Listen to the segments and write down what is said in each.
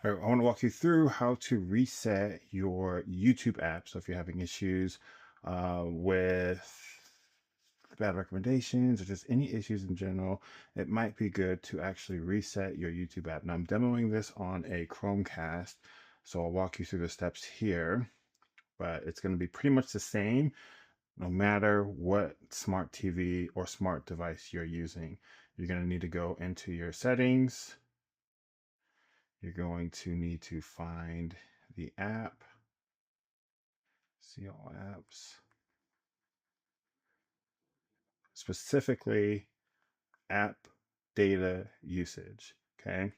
All right, I want to walk you through how to reset your YouTube app. So if you're having issues with bad recommendations or just any issues in general, it might be good to actually reset your YouTube app. Now I'm demoing this on a Chromecast, so I'll walk you through the steps here, but it's going to be pretty much the same no matter what smart TV or smart device you're using. You're going to need to go into your settings. You're going to need to find the app, see all apps, specifically app data usage, okay?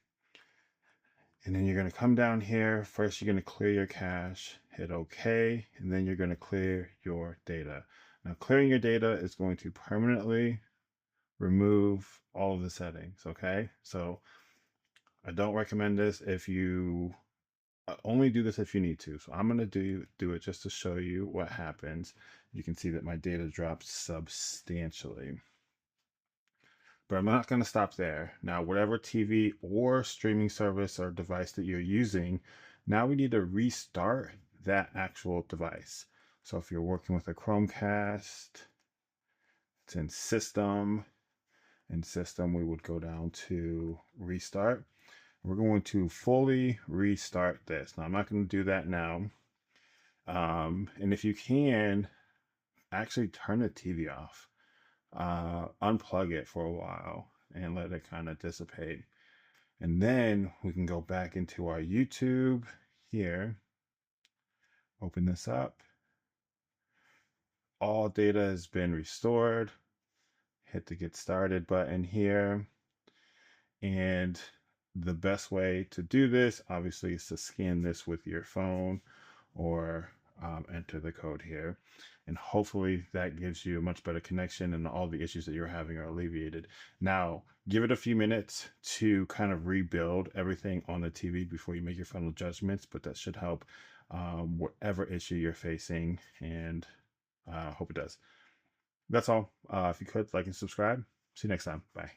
And then you're going to come down here. First, you're going to clear your cache, hit OK, and then you're going to clear your data. Now, clearing your data is going to permanently remove all of the settings, okay? So I don't recommend this if you only do this if you need to. So I'm going to do it just to show you what happens. You can see that my data dropped substantially. But I'm not going to stop there. Now, whatever TV or streaming service or device that you're using, now we need to restart that actual device. So if you're working with a Chromecast, it's in System. In System, we would go down to Restart. We're going to fully restart this. Now, I'm not going to do that now. And if you can, actually turn the TV off. Unplug it for a while and let it kind of dissipate. And then we can go back into our YouTube here. Open this up. All data has been restored. Hit the get started button here. And the best way to do this, obviously, is to scan this with your phone or enter the code here. And hopefully that gives you a much better connection and all the issues that you're having are alleviated. Now, give it a few minutes to kind of rebuild everything on the TV before you make your final judgments, but that should help whatever issue you're facing, and hope it does. That's all. If you could, like and subscribe. See you next time. Bye.